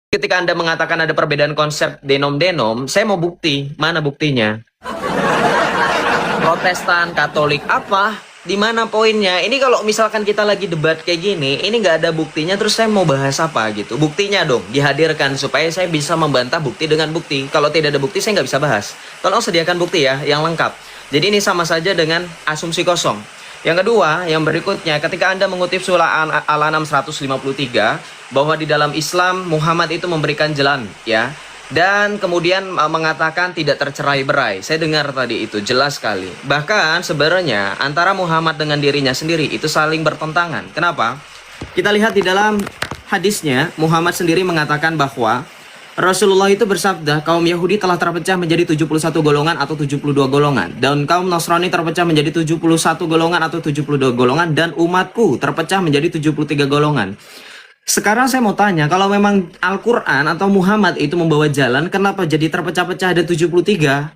Ketika Anda mengatakan ada perbedaan konsep denom-denom, saya mau bukti. Mana buktinya? Protestan, Katolik, apa? Di mana poinnya? Ini kalau misalkan kita lagi debat kayak gini, ini nggak ada buktinya, terus saya mau bahas apa gitu? Buktinya dong, dihadirkan supaya saya bisa membantah bukti dengan bukti. Kalau tidak ada bukti, saya nggak bisa bahas. Tolong sediakan bukti ya, yang lengkap. Jadi ini sama saja dengan asumsi kosong. Yang kedua, yang berikutnya, ketika Anda mengutip surah Al-An'am 153, bahwa di dalam Islam Muhammad itu memberikan jalan, ya. Dan kemudian mengatakan tidak tercerai-berai. Saya dengar tadi itu jelas sekali. Bahkan sebenarnya antara Muhammad dengan dirinya sendiri itu saling bertentangan. Kenapa? Kita lihat di dalam hadisnya, Muhammad sendiri mengatakan bahwa Rasulullah itu bersabda, kaum Yahudi telah terpecah menjadi 71 golongan atau 72 golongan. Dan kaum Nasrani terpecah menjadi 71 golongan atau 72 golongan. Dan umatku terpecah menjadi 73 golongan. Sekarang saya mau tanya, kalau memang Al-Quran atau Muhammad itu membawa jalan, kenapa jadi terpecah-pecah ada 73?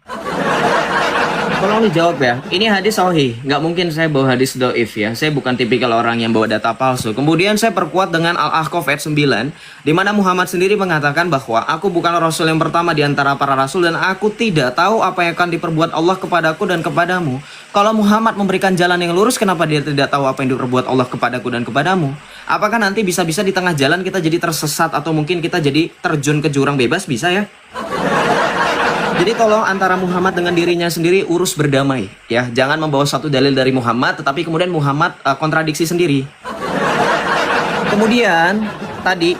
Tolong dijawab ya. Ini hadis sahih. Nggak mungkin saya bawa hadis doif ya. Saya bukan tipikal orang yang bawa data palsu. Kemudian saya perkuat dengan Al-Ahqaf ayat 9, di mana Muhammad sendiri mengatakan bahwa aku bukan rasul yang pertama di antara para rasul dan aku tidak tahu apa yang akan diperbuat Allah kepadaku dan kepadamu. Kalau Muhammad memberikan jalan yang lurus, kenapa dia tidak tahu apa yang diperbuat Allah kepadaku dan kepadamu? Apakah nanti bisa-bisa di tengah jalan kita jadi tersesat atau mungkin kita jadi terjun ke jurang bebas? Bisa ya? Jadi tolong antara Muhammad dengan dirinya sendiri urus berdamai ya. Jangan membawa satu dalil dari Muhammad tetapi kemudian Muhammad kontradiksi sendiri. Kemudian tadi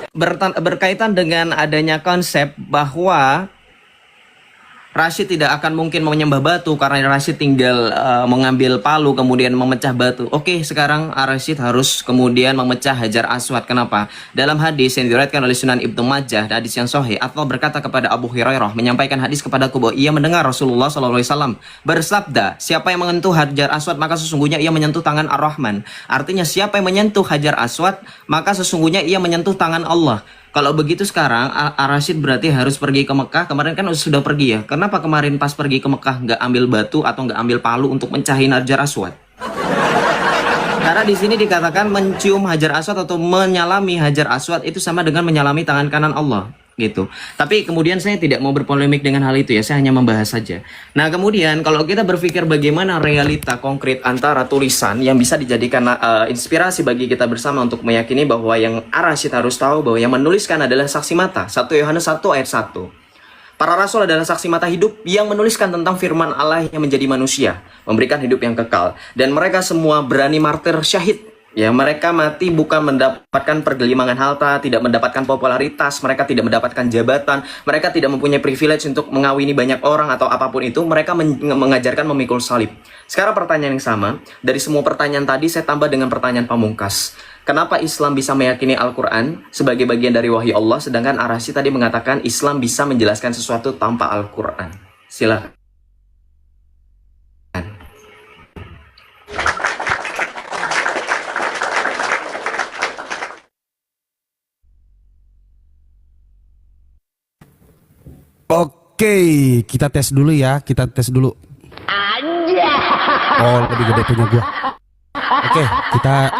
berkaitan dengan adanya konsep bahwa Rashid tidak akan mungkin menyembah batu karena Rashid tinggal mengambil palu kemudian memecah batu. Oke, sekarang Rashid harus kemudian memecah Hajar Aswad. Kenapa? Dalam hadis yang diriwayatkan oleh Sunan Ibnu Majah, hadis yang sahih, atau berkata kepada Abu Hurairah, menyampaikan hadis kepadaku bahwa ia mendengar Rasulullah SAW bersabda, siapa yang menyentuh Hajar Aswad maka sesungguhnya ia menyentuh tangan Ar-Rahman. Artinya siapa yang menyentuh Hajar Aswad maka sesungguhnya ia menyentuh tangan Allah. Kalau begitu sekarang Ar-Rashid berarti harus pergi ke Mekah. Kemarin kan sudah pergi ya. Kenapa kemarin pas pergi ke Mekah nggak ambil batu atau nggak ambil palu untuk mencahin Hajar Aswad? Karena di sini dikatakan mencium Hajar Aswad atau menyalami Hajar Aswad itu sama dengan menyalami tangan kanan Allah. Gitu. Tapi kemudian saya tidak mau berpolemik dengan hal itu ya, saya hanya membahas saja. Nah kemudian kalau kita berpikir bagaimana realita konkret antara tulisan yang bisa dijadikan inspirasi bagi kita bersama untuk meyakini bahwa yang Ar-Rashid harus tahu bahwa yang menuliskan adalah saksi mata. 1 Yohanes 1 ayat 1. Para rasul adalah saksi mata hidup yang menuliskan tentang firman Allah yang menjadi manusia, memberikan hidup yang kekal, dan mereka semua berani martir syahid. Ya, mereka mati bukan mendapatkan pergelimangan harta, tidak mendapatkan popularitas, mereka tidak mendapatkan jabatan, mereka tidak mempunyai privilege untuk mengawini banyak orang atau apapun itu, mereka mengajarkan memikul salib. Sekarang pertanyaan yang sama, dari semua pertanyaan tadi saya tambah dengan pertanyaan pamungkas. Kenapa Islam bisa meyakini Al-Quran sebagai bagian dari wahyu Allah, sedangkan Ar-Rashid tadi mengatakan Islam bisa menjelaskan sesuatu tanpa Al-Quran? Silakan. Oke, kita tes dulu ya. Kita tes dulu. Oh, lebih gede punya gua. Oke,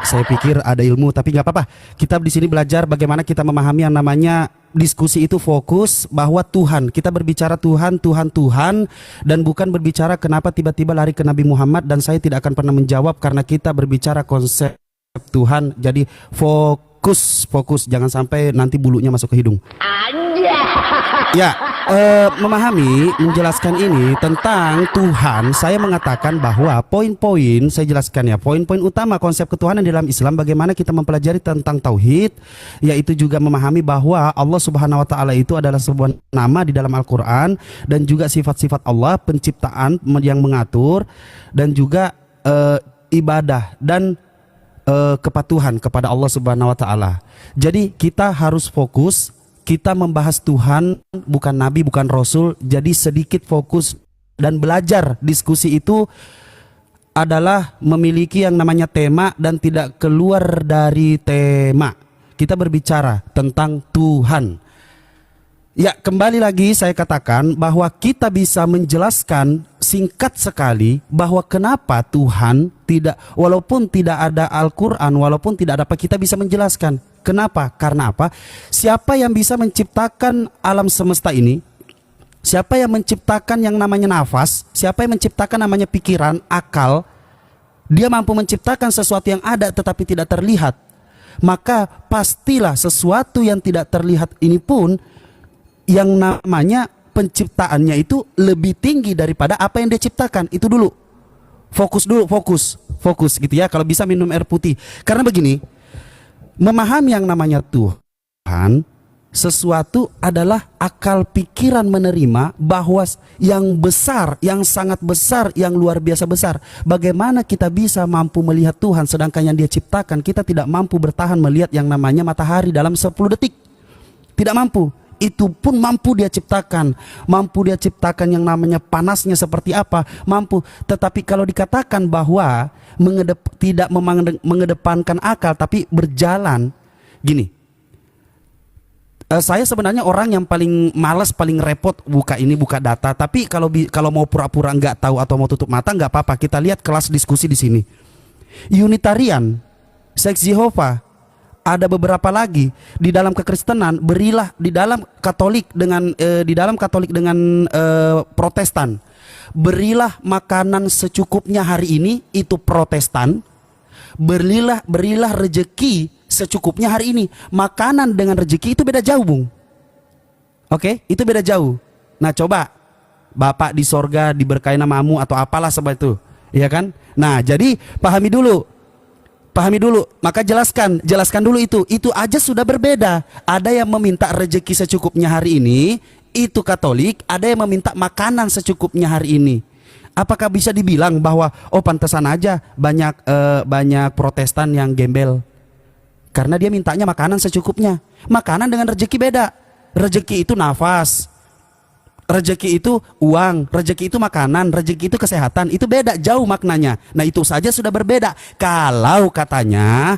saya pikir ada ilmu, tapi nggak apa-apa. Kita di sini belajar bagaimana kita memahami yang namanya diskusi itu fokus bahwa Tuhan. Kita berbicara Tuhan, Tuhan, Tuhan, dan bukan berbicara kenapa tiba-tiba lari ke Nabi Muhammad. Dan saya tidak akan pernah menjawab karena kita berbicara konsep Tuhan. Jadi fokus, jangan sampai nanti bulunya masuk ke hidung. Ya, memahami, menjelaskan ini tentang Tuhan, saya mengatakan bahwa poin-poin, saya jelaskan ya, poin-poin utama konsep ketuhanan dalam Islam, bagaimana kita mempelajari tentang Tauhid, yaitu juga memahami bahwa Allah Subhanahu Wa Taala itu adalah sebuah nama di dalam Al-Quran, dan juga sifat-sifat Allah, penciptaan yang mengatur, dan juga ibadah, dan kepatuhan kepada Allah Subhanahu Wa Taala. Jadi kita harus fokus. Kita membahas Tuhan, bukan Nabi, bukan Rasul. Jadi sedikit fokus dan belajar. Diskusi itu adalah memiliki yang namanya tema dan tidak keluar dari tema. Kita berbicara tentang Tuhan. Ya, kembali lagi saya katakan bahwa kita bisa menjelaskan singkat sekali bahwa kenapa Tuhan tidak, walaupun tidak ada Al-Quran, walaupun tidak ada apa, kita bisa menjelaskan. Kenapa? Karena apa? Siapa yang bisa menciptakan alam semesta ini? Siapa yang menciptakan yang namanya nafas? Siapa yang menciptakan namanya pikiran, akal? Dia mampu menciptakan sesuatu yang ada tetapi tidak terlihat. Maka pastilah sesuatu yang tidak terlihat ini pun yang namanya penciptaannya itu lebih tinggi daripada apa yang dia ciptakan. Itu dulu. Fokus dulu, fokus gitu ya. Kalau bisa minum air putih. Karena begini, memahami yang namanya Tuhan, sesuatu adalah akal pikiran menerima bahwa yang besar, yang sangat besar, yang luar biasa besar. Bagaimana kita bisa mampu melihat Tuhan sedangkan yang dia ciptakan kita tidak mampu bertahan melihat yang namanya matahari dalam 10 detik. Tidak mampu. Itu pun mampu dia ciptakan. Mampu dia ciptakan yang namanya panasnya seperti apa, mampu. Tetapi kalau dikatakan bahwa tidak mengedepankan akal tapi berjalan, gini, saya sebenarnya orang yang paling malas, paling repot buka data. Tapi kalau mau pura-pura nggak tahu atau mau tutup mata nggak apa-apa. Kita lihat kelas diskusi di sini. Unitarian, Seks Yehova, ada beberapa lagi di dalam kekristenan, berilah di dalam Katolik dengan Protestan. Berilah makanan secukupnya hari ini, itu Protestan. Berilah rejeki secukupnya hari ini. Makanan dengan rezeki itu beda jauh, Bung. Oke, itu beda jauh. Nah, coba Bapak di sorga diberkahi namamu atau apalah seperti itu, ya kan? Nah, jadi pahami dulu. Maka jelaskan dulu itu. Itu aja sudah berbeda. Ada yang meminta rezeki secukupnya hari ini, itu Katolik. Ada yang meminta makanan secukupnya hari ini. Apakah bisa dibilang bahwa pantesan aja banyak Protestan yang gembel? Karena dia mintanya makanan secukupnya. Makanan dengan rezeki beda. Rezeki itu nafas, rezeki itu uang, rezeki itu makanan, rezeki itu kesehatan. Itu beda jauh maknanya. Nah, itu saja sudah berbeda. Kalau katanya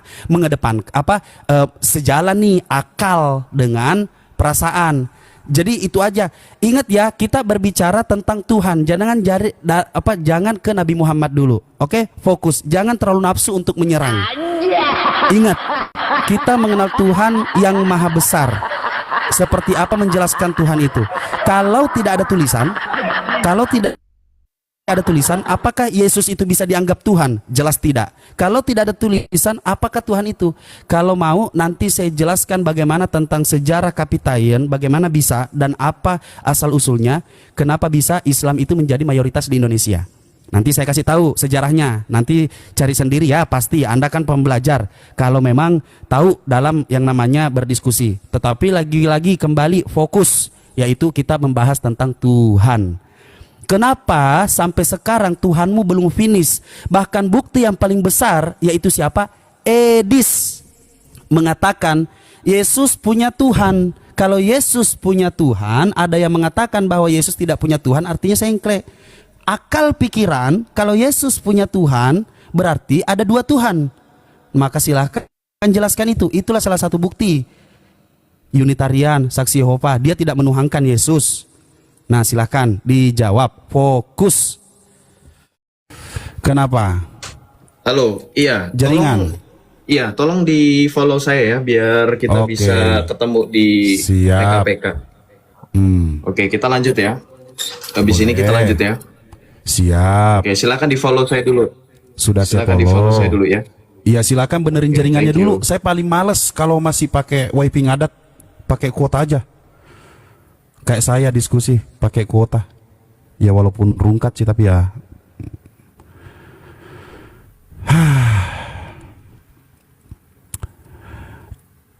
sejalan nih akal dengan perasaan. Jadi itu aja. Ingat ya, kita berbicara tentang Tuhan. Jangan ke Nabi Muhammad dulu. Oke? Fokus. Jangan terlalu nafsu untuk menyerang. Ingat, kita mengenal Tuhan yang maha besar. Seperti apa menjelaskan Tuhan itu? Kalau tidak ada tulisan, apakah Yesus itu bisa dianggap Tuhan? Jelas tidak. Kalau tidak ada tulisan, apakah Tuhan itu? Kalau mau, nanti saya jelaskan bagaimana tentang sejarah Kapitayan, bagaimana bisa dan apa asal usulnya, kenapa bisa Islam itu menjadi mayoritas di Indonesia. Nanti saya kasih tahu sejarahnya. Nanti cari sendiri ya, pasti Anda kan pembelajar. Kalau memang tahu dalam yang namanya berdiskusi. Tetapi lagi-lagi kembali fokus, yaitu kita membahas tentang Tuhan. Kenapa sampai sekarang Tuhanmu belum finish? Bahkan bukti yang paling besar yaitu siapa? Edis mengatakan Yesus punya Tuhan. Kalau Yesus punya Tuhan, ada yang mengatakan bahwa Yesus tidak punya Tuhan, artinya sengkle. Akal pikiran, kalau Yesus punya Tuhan, berarti ada dua Tuhan. Maka silahkan jelaskan itu. Itulah salah satu bukti. Unitarian, Saksi Yehova, dia tidak menuhankan Yesus. Nah, silahkan dijawab. Fokus. Kenapa? Halo, iya. Jaringan. Tolong di follow saya ya, biar kita bisa ketemu di PKPK. Oke, kita lanjut ya. Habis ini kita lanjut ya. Siap. Oke, silakan di follow saya dulu. Silakan di follow saya dulu ya. Iya, silakan benerin jaringannya dulu. Saya paling males kalau masih pakai wifi ngadat, pakai kuota aja. Kayak saya diskusi pakai kuota. Ya walaupun rungkat sih, tapi ya.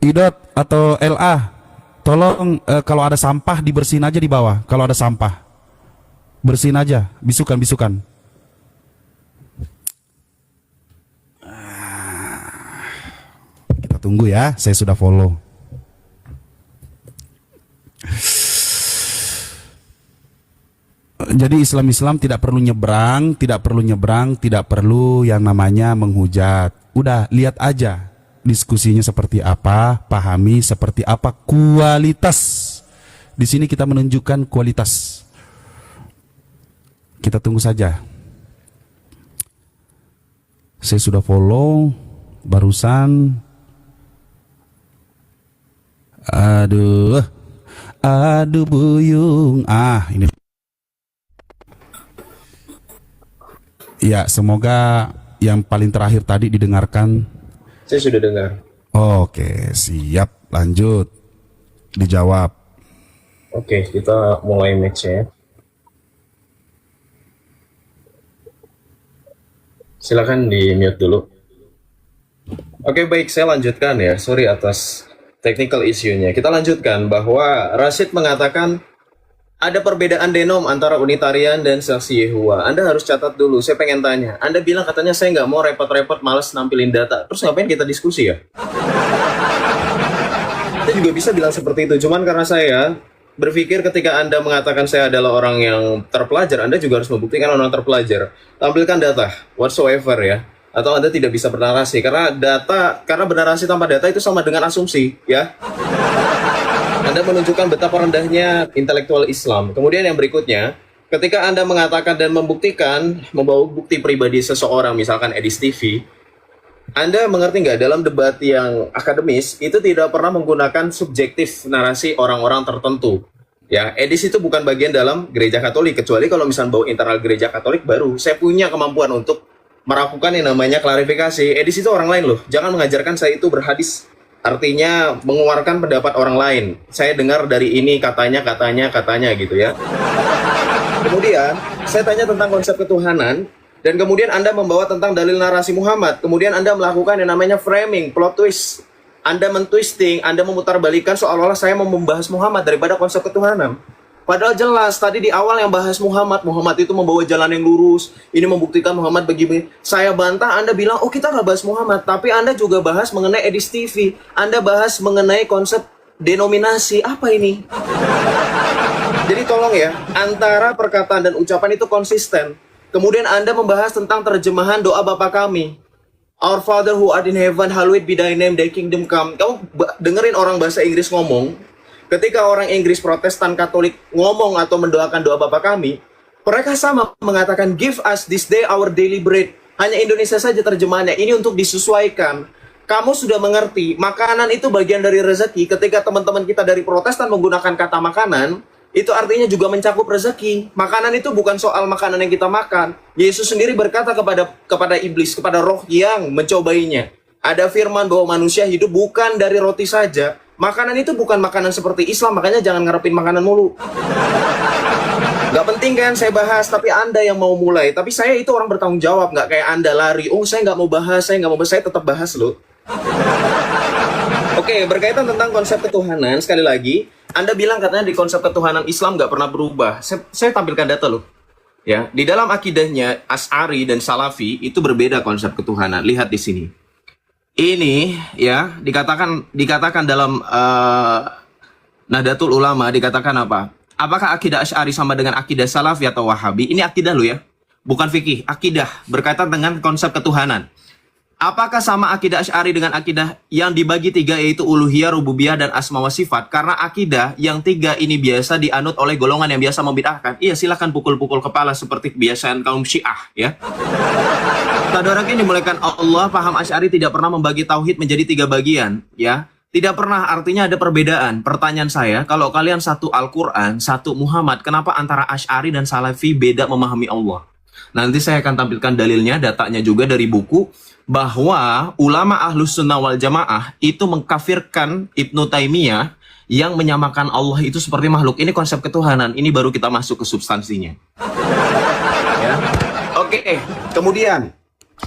Idot atau LA, tolong kalau ada sampah dibersihin aja di bawah. Kalau ada sampah, bersihin aja, bisukan. Kita tunggu ya, saya sudah follow. Jadi Islam tidak perlu nyebrang, tidak perlu yang namanya menghujat. Udah, lihat aja diskusinya seperti apa, pahami seperti apa kualitas. Di sini kita menunjukkan kualitas. Kita tunggu saja. Saya sudah follow barusan. Aduh, aduh buyung. Ini. Ya, semoga yang paling terakhir tadi didengarkan. Saya sudah dengar. Oke, siap. Lanjut. Dijawab. Oke, kita mulai match ya. Silakan di mute dulu. Oke, baik, saya lanjutkan ya. Sorry atas technical issue-nya. Kita lanjutkan bahwa Rashid mengatakan ada perbedaan denom antara Unitarian dan Saksi Yehova. Anda harus catat dulu. Saya pengen tanya. Anda bilang katanya saya nggak mau repot-repot, males nampilin data. Terus ngapain kita diskusi ya? Saya juga bisa bilang seperti itu. Cuman karena saya berpikir ketika Anda mengatakan saya adalah orang yang terpelajar, Anda juga harus membuktikan orang terpelajar. Tampilkan data whatsoever ya. Atau Anda tidak bisa bernarasi karena bernarasi tanpa data itu sama dengan asumsi ya. Anda menunjukkan betapa rendahnya intelektual Islam. Kemudian yang berikutnya, ketika Anda mengatakan dan membuktikan, membawa bukti pribadi seseorang, misalkan Edis TV, Anda mengerti nggak dalam debat yang akademis, itu tidak pernah menggunakan subjektif narasi orang-orang tertentu. Ya, Edis itu bukan bagian dalam gereja Katolik, kecuali kalau misalnya bawa internal gereja Katolik, baru saya punya kemampuan untuk melakukan yang namanya klarifikasi. Edis itu orang lain loh, jangan mengajarkan saya itu berhadis. Artinya mengeluarkan pendapat orang lain. Saya dengar dari ini katanya gitu ya. Kemudian saya tanya tentang konsep ketuhanan dan kemudian Anda membawa tentang dalil narasi Muhammad. Kemudian Anda melakukan yang namanya framing, plot twist. Anda mentwisting, Anda memutarbalikkan seolah-olah saya mau membahas Muhammad daripada konsep ketuhanan. Padahal jelas tadi di awal yang bahas Muhammad itu membawa jalan yang lurus. Ini membuktikan Muhammad begini. Saya bantah, Anda bilang, oh kita nggak bahas Muhammad. Tapi Anda juga bahas mengenai Edis TV. Anda bahas mengenai konsep denominasi. Apa ini? Jadi tolong ya, antara perkataan dan ucapan itu konsisten. Kemudian Anda membahas tentang terjemahan doa Bapa kami. Our Father who art in heaven, hallowed be thy name, thy kingdom come. Kamu dengerin orang bahasa Inggris ngomong. Ketika orang Inggris Protestan Katolik ngomong atau mendoakan doa Bapa kami, mereka sama mengatakan give us this day our daily bread. Hanya Indonesia saja terjemahannya. Ini untuk disesuaikan. Kamu sudah mengerti, makanan itu bagian dari rezeki. Ketika teman-teman kita dari Protestan menggunakan kata makanan, itu artinya juga mencakup rezeki. Makanan itu bukan soal makanan yang kita makan. Yesus sendiri berkata kepada iblis, kepada roh yang mencobainya. Ada firman bahwa manusia hidup bukan dari roti saja. Makanan itu bukan makanan seperti Islam, makanya jangan ngarepin makanan mulu. Gak penting kan saya bahas, tapi Anda yang mau mulai. Tapi saya itu orang bertanggung jawab, gak kayak Anda lari. Oh saya nggak mau bahas, saya tetap bahas loh. Oke, berkaitan tentang konsep ketuhanan, sekali lagi, Anda bilang katanya di konsep ketuhanan Islam nggak pernah berubah. Saya tampilkan data loh. Ya, di dalam akidahnya Asy'ari dan Salafi itu berbeda konsep ketuhanan. Lihat di sini. Ini ya dikatakan dalam Nahdlatul Ulama dikatakan apa? Apakah akidah Asy'ari sama dengan akidah Salafi atau Wahabi? Ini akidah lo ya, bukan fikih. Akidah berkaitan dengan konsep ketuhanan. Apakah sama akidah Asy'ari dengan akidah yang dibagi tiga, yaitu uluhiyah, rububiyah, dan asma wa sifat? Karena akidah yang tiga ini biasa dianut oleh golongan yang biasa membid'ahkan. Iya, silakan pukul-pukul kepala seperti kebiasaan kaum Syiah ya. Tadarak ini dimulaikan Allah, paham Asy'ari tidak pernah membagi tauhid menjadi tiga bagian ya. Tidak pernah, artinya ada perbedaan. Pertanyaan saya, kalau kalian satu Al-Quran, satu Muhammad, kenapa antara Asy'ari dan Salafi beda memahami Allah? Nanti saya akan tampilkan dalilnya, datanya juga dari buku, bahwa ulama Ahlus Sunnah wal Jamaah itu mengkafirkan Ibnu Taimiyah yang menyamakan Allah itu seperti makhluk. Ini konsep ketuhanan, ini baru kita masuk ke substansinya. Ya. Oke, kemudian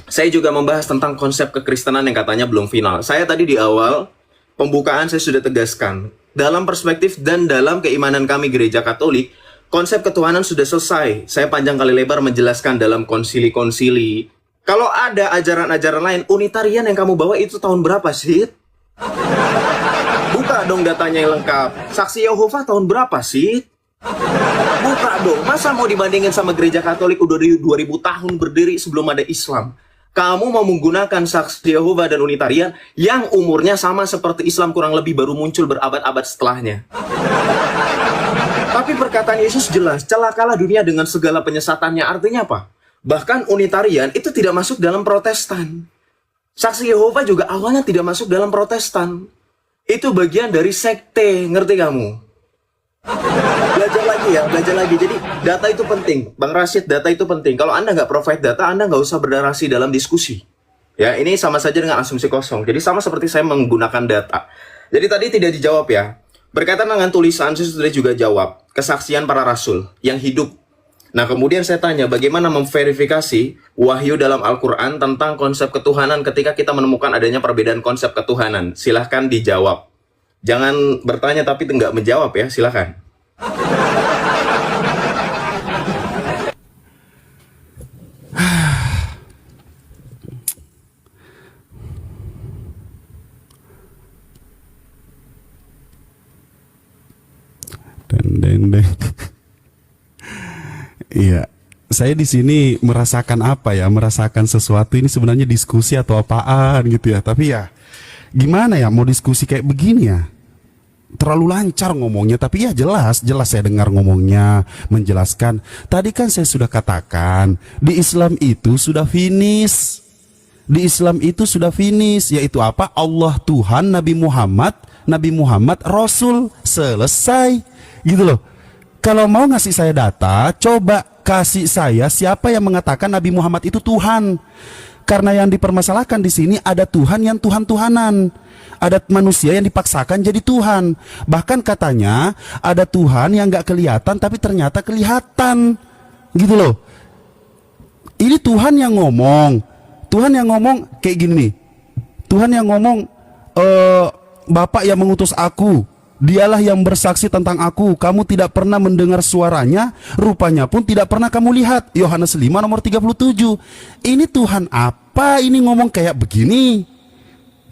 saya juga membahas tentang konsep kekristenan yang katanya belum final. Saya tadi di awal pembukaan saya sudah tegaskan, dalam perspektif dan dalam keimanan kami gereja Katolik, konsep ketuhanan sudah selesai. Saya panjang kali lebar menjelaskan dalam konsili-konsili. Kalau ada ajaran-ajaran lain, Unitarian yang kamu bawa itu tahun berapa sih? Buka dong datanya yang lengkap. Saksi Yehova tahun berapa sih? Buka dong. Masa mau dibandingin sama gereja Katolik udah 2000 tahun berdiri sebelum ada Islam? Kamu mau menggunakan Saksi Yehova dan Unitarian yang umurnya sama seperti Islam, kurang lebih baru muncul berabad-abad setelahnya. Tapi perkataan Yesus jelas, celakalah dunia dengan segala penyesatannya. Artinya apa? Bahkan Unitarian itu tidak masuk dalam Protestan. Saksi Yehova juga awalnya tidak masuk dalam Protestan. Itu bagian dari sekte, ngerti kamu? Belajar lagi ya, belajar lagi. Jadi data itu penting, Bang Rashid, data itu penting. Kalau Anda nggak provide data, Anda nggak usah bernarasi dalam diskusi. Ya, ini sama saja dengan asumsi kosong. Jadi sama seperti saya menggunakan data. Jadi tadi tidak dijawab ya. Berkaitan dengan tulisan, saya sudah juga jawab. Kesaksian para rasul yang hidup. Nah, kemudian saya tanya, bagaimana memverifikasi wahyu dalam Al-Quran tentang konsep ketuhanan ketika kita menemukan adanya perbedaan konsep ketuhanan? Silahkan dijawab. Jangan bertanya tapi nggak menjawab ya, silahkan. Den. Iya, saya di sini merasakan apa ya? Merasakan sesuatu ini sebenarnya diskusi atau apaan gitu ya. Tapi ya gimana ya mau diskusi kayak begini ya? Terlalu lancar ngomongnya, tapi ya jelas saya dengar ngomongnya, menjelaskan. Tadi kan saya sudah katakan, di Islam itu sudah finish. Di Islam itu sudah finish, yaitu apa? Allah Tuhan, Nabi Muhammad Rasul, selesai. Gitu loh. Kalau mau ngasih saya data, coba kasih saya siapa yang mengatakan Nabi Muhammad itu Tuhan. Karena yang dipermasalahkan di sini ada Tuhan yang Tuhan-Tuhanan. Ada manusia yang dipaksakan jadi Tuhan. Bahkan katanya ada Tuhan yang gak kelihatan tapi ternyata kelihatan. Gitu loh. Ini Tuhan yang ngomong. Tuhan yang ngomong kayak gini nih. Tuhan yang ngomong, Bapak yang mengutus aku, dialah yang bersaksi tentang aku. Kamu tidak pernah mendengar suaranya, rupanya pun tidak pernah kamu lihat. Yohanes 5 nomor 37. Ini Tuhan apa ini ngomong kayak begini?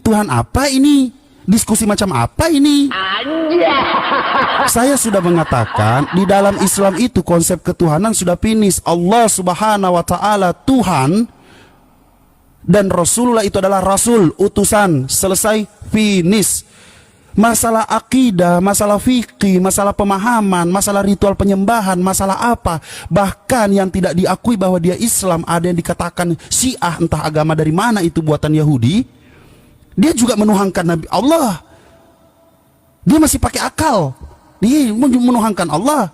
Tuhan apa ini? Diskusi macam apa ini? Saya sudah mengatakan di dalam Islam itu konsep ketuhanan sudah finish. Allah Subhanahu wa taala Tuhan dan Rasulullah itu adalah Rasul, utusan, selesai, finish. Masalah akidah, masalah fikih, masalah pemahaman, masalah ritual penyembahan, masalah apa, bahkan yang tidak diakui bahwa dia Islam, ada yang dikatakan Syiah, entah agama dari mana itu buatan Yahudi, dia juga menuhankan Nabi Allah. Dia masih pakai akal, dia menuhankan Allah.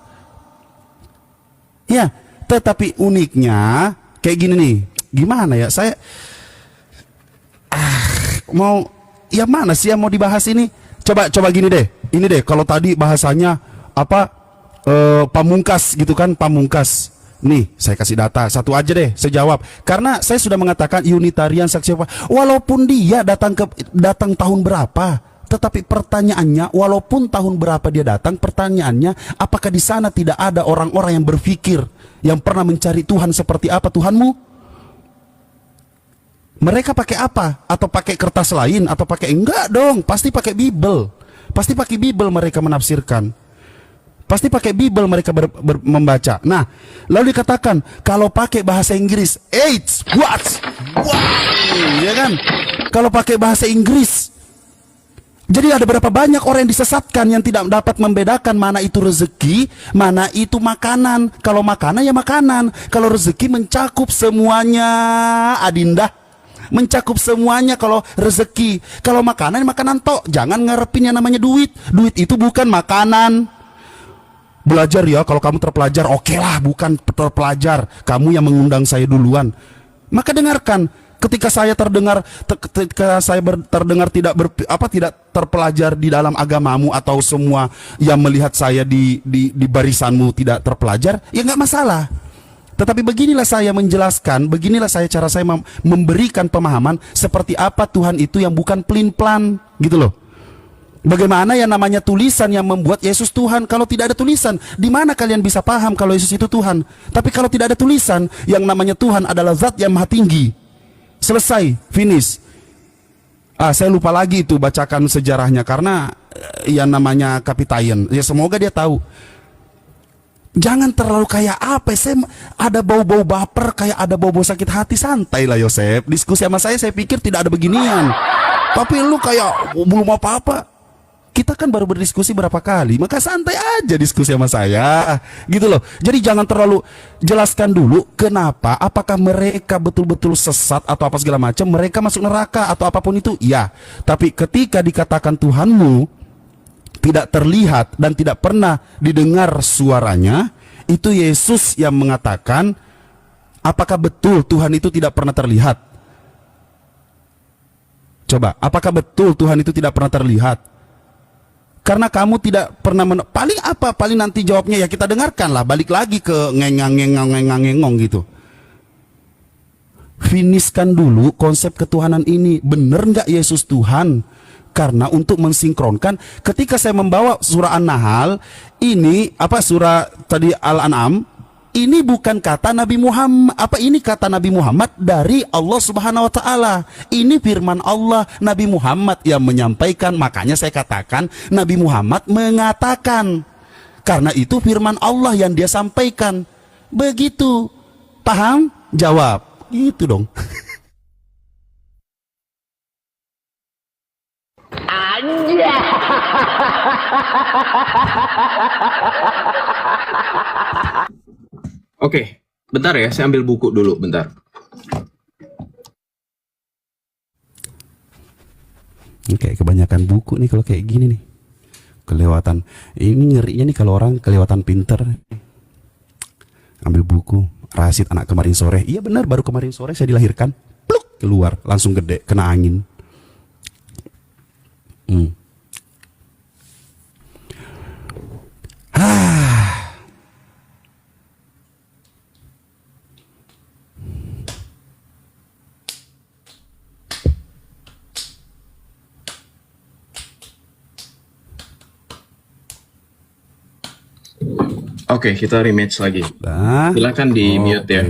Ya, tetapi uniknya kayak gini nih, gimana ya, saya mau ya mana sih yang mau dibahas ini? Coba gini deh, ini deh, kalau tadi bahasanya apa, pamungkas gitu kan, pamungkas. Nih, saya kasih data, satu aja deh, saya jawab. Karena saya sudah mengatakan Unitarian saksi apa, walaupun dia datang tahun berapa, tetapi pertanyaannya, walaupun tahun berapa dia datang, pertanyaannya, apakah di sana tidak ada orang-orang yang berpikir, yang pernah mencari Tuhan seperti apa Tuhanmu? Mereka pakai apa? Atau pakai kertas lain? Atau pakai, enggak dong, pasti pakai Bible. Pasti pakai Bible mereka menafsirkan. Pasti pakai Bible mereka membaca. Nah, lalu dikatakan kalau pakai bahasa Inggris, what? Ya kan? Kalau pakai bahasa Inggris, jadi ada berapa banyak orang yang disesatkan yang tidak dapat membedakan mana itu rezeki, mana itu makanan. Kalau makanan ya makanan, kalau rezeki mencakup semuanya, Adinda. Mencakup semuanya kalau rezeki. Kalau makanan, makanan tok. Jangan ngarepin yang namanya duit. Duit itu bukan makanan. Belajar ya, kalau kamu terpelajar, oke lah, bukan terpelajar. Kamu yang mengundang saya duluan. Maka dengarkan. Ketika saya terdengar tidak terpelajar di dalam agamamu, atau semua yang melihat saya di barisanmu tidak terpelajar, ya nggak masalah. Tetapi beginilah saya menjelaskan, beginilah cara saya memberikan pemahaman seperti apa Tuhan itu yang bukan pelin-pelan, gitu loh. Bagaimana yang namanya tulisan yang membuat Yesus Tuhan? Kalau tidak ada tulisan, di mana kalian bisa paham kalau Yesus itu Tuhan? Tapi kalau tidak ada tulisan, yang namanya Tuhan adalah zat yang maha tinggi. Selesai, finish. Saya lupa lagi itu bacakan sejarahnya karena yang namanya Kapitayan. Ya semoga dia tahu. Jangan terlalu kayak apa, saya ada bau-bau baper, kayak ada bau-bau sakit hati. Santai lah Yosef, diskusi sama saya pikir tidak ada beginian. Tapi lu kayak belum apa-apa. Kita kan baru berdiskusi berapa kali, maka santai aja diskusi sama saya, gitu loh. Jadi jangan terlalu jelaskan dulu kenapa, apakah mereka betul-betul sesat atau apa segala macam, mereka masuk neraka atau apapun itu, ya. Tapi ketika dikatakan Tuhanmu tidak terlihat dan tidak pernah didengar suaranya, itu Yesus yang mengatakan, apakah betul Tuhan itu tidak pernah terlihat? Coba, apakah betul Tuhan itu tidak pernah terlihat? Karena kamu tidak pernah paling apa? Paling nanti jawabnya ya kita dengarkan lah. Balik lagi ke ngengong gitu. Finishkan dulu konsep ketuhanan ini. Bener nggak Yesus Tuhan? Karena untuk mensinkronkan, ketika saya membawa surah An-Nahl, ini apa surah tadi Al-An'am, ini bukan kata Nabi Muhammad, ini kata Nabi Muhammad dari Allah Subhanahu wa taala. Ini firman Allah, Nabi Muhammad yang menyampaikan. Makanya saya katakan Nabi Muhammad mengatakan. Karena itu firman Allah yang dia sampaikan. Begitu. Paham? Jawab. Gitu dong. Oke, bentar ya, saya ambil buku dulu, bentar. Oke, kebanyakan buku nih kalau kayak gini nih. Kelewatan. Ini ngerinya nih kalau orang kelewatan pinter. Ambil buku, Rasid anak kemarin sore. Iya benar, baru kemarin sore saya dilahirkan. Pluk, keluar, langsung gede, kena angin. Oke, kita rematch lagi. Silakan di mute ya.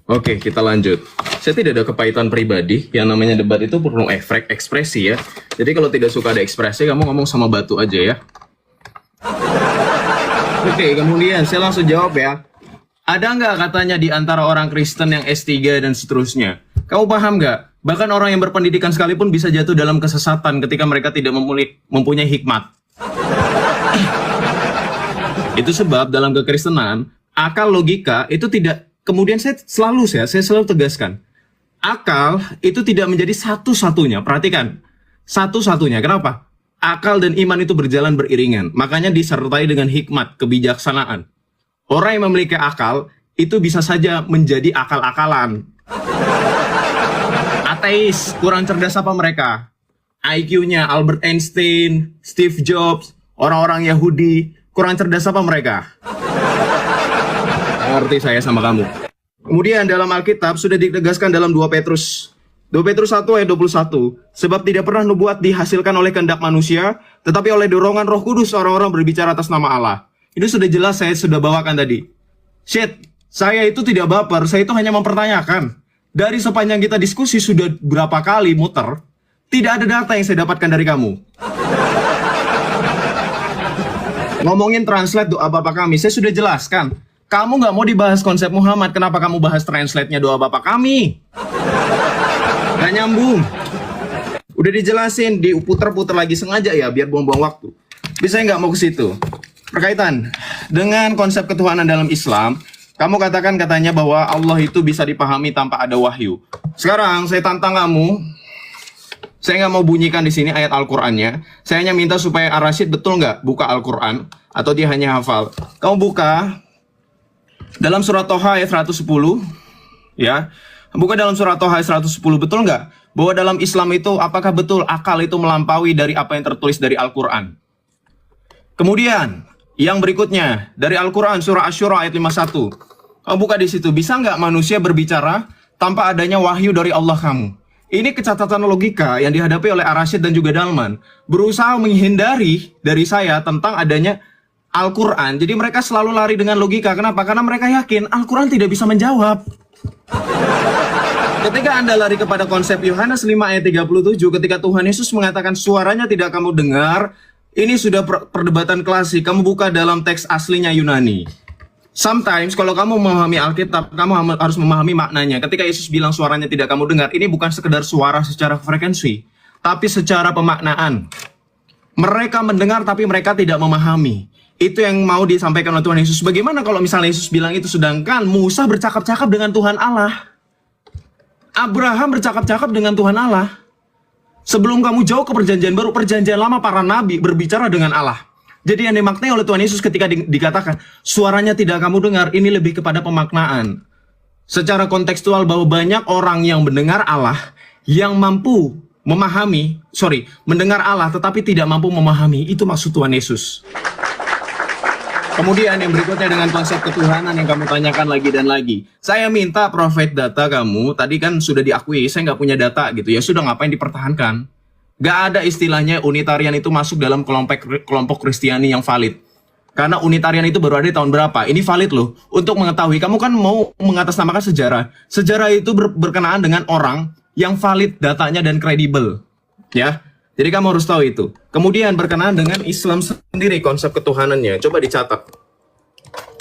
Oke, kita lanjut. Saya tidak ada kepahitan pribadi. Yang namanya debat itu perlu ekspresi ya. Jadi kalau tidak suka ada ekspresi, kamu ngomong sama batu aja ya. Oke, kemudian saya langsung jawab ya. Ada nggak katanya di antara orang Kristen yang S3 dan seterusnya? Kamu paham nggak? Bahkan orang yang berpendidikan sekalipun bisa jatuh dalam kesesatan ketika mereka tidak mempunyai hikmat. Itu sebab dalam kekristenan, akal logika itu tidak, kemudian saya selalu tegaskan, akal itu tidak menjadi satu-satunya. Perhatikan, satu-satunya. Kenapa? Akal dan iman itu berjalan beriringan. Makanya disertai dengan hikmat, kebijaksanaan. Orang yang memiliki akal itu bisa saja menjadi akal-akalan. Ateis, kurang cerdas apa mereka? IQ-nya Albert Einstein, Steve Jobs, orang-orang Yahudi, kurang cerdas apa mereka? Ngerti saya sama kamu. Kemudian dalam Alkitab sudah ditegaskan dalam 2 Petrus 1 ayat 21. Sebab tidak pernah nubuat dihasilkan oleh kehendak manusia, tetapi oleh dorongan Roh Kudus orang-orang berbicara atas nama Allah. Ini sudah jelas, saya sudah bawakan tadi. Saya itu tidak baper, saya itu hanya mempertanyakan. Dari sepanjang kita diskusi sudah berapa kali muter, tidak ada data yang saya dapatkan dari kamu. Ngomongin translate doa Bapa Kami, saya sudah jelaskan. Kamu nggak mau dibahas konsep Muhammad, kenapa kamu bahas translate-nya doa Bapa Kami? Nggak nyambung. Udah dijelasin, diputer-puter lagi sengaja ya, biar buang-buang waktu. Tapi saya nggak mau ke situ. Berkaitan dengan konsep ketuhanan dalam Islam, kamu katakan katanya bahwa Allah itu bisa dipahami tanpa ada wahyu. Sekarang saya tantang kamu. Saya nggak mau bunyikan di sini ayat Al-Qur'annya. Saya hanya minta supaya Ar-Rasyid betul nggak buka Al-Qur'an atau dia hanya hafal. Kamu buka dalam surat Toha ayat 110, ya. Buka dalam surat Toha ayat 110, betul nggak bahwa dalam Islam itu apakah betul akal itu melampaui dari apa yang tertulis dari Al-Qur'an? Kemudian yang berikutnya dari Al-Qur'an surah Asy-Syura ayat 51. Kamu buka di situ, bisa nggak manusia berbicara tanpa adanya wahyu dari Allah kamu? Ini kecacatan logika yang dihadapi oleh Ar-Rasyid dan juga Dalman. Berusaha menghindari dari saya tentang adanya Al-Quran. Jadi mereka selalu lari dengan logika. Kenapa? Karena mereka yakin Al-Quran tidak bisa menjawab. Ketika Anda lari kepada konsep Yohanes 5 ayat 37, ketika Tuhan Yesus mengatakan suaranya tidak kamu dengar, ini sudah perdebatan klasik. Kamu buka dalam teks aslinya Yunani. Sometimes kalau kamu memahami Alkitab, kamu harus memahami maknanya. Ketika Yesus bilang suaranya tidak kamu dengar, ini bukan sekedar suara secara frekuensi, tapi secara pemaknaan. Mereka mendengar tapi mereka tidak memahami. Itu yang mau disampaikan oleh Tuhan Yesus. Bagaimana kalau misalnya Yesus bilang itu sedangkan Musa bercakap-cakap dengan Tuhan Allah, Abraham bercakap-cakap dengan Tuhan Allah. Sebelum kamu jauh ke perjanjian baru, perjanjian lama para nabi berbicara dengan Allah. Jadi yang dimaknai oleh Tuhan Yesus ketika dikatakan suaranya tidak kamu dengar, ini lebih kepada pemaknaan secara kontekstual bahwa banyak orang yang mendengar Allah yang mampu memahami, mendengar Allah tetapi tidak mampu memahami. Itu maksud Tuhan Yesus. Kemudian yang berikutnya dengan konsep ketuhanan yang kamu tanyakan lagi dan lagi. Saya minta profit data kamu, tadi kan sudah diakui, saya nggak punya data gitu. Ya sudah, ngapain dipertahankan? Nggak ada istilahnya Unitarian itu masuk dalam kelompok Kristiani yang valid. Karena Unitarian itu baru ada di tahun berapa? Ini valid loh. Untuk mengetahui, kamu kan mau mengatasnamakan sejarah. Sejarah itu berkenaan dengan orang yang valid datanya dan kredibel. Ya. Jadi kamu harus tahu itu. Kemudian berkenaan dengan Islam sendiri konsep ketuhanannya. Coba dicatat.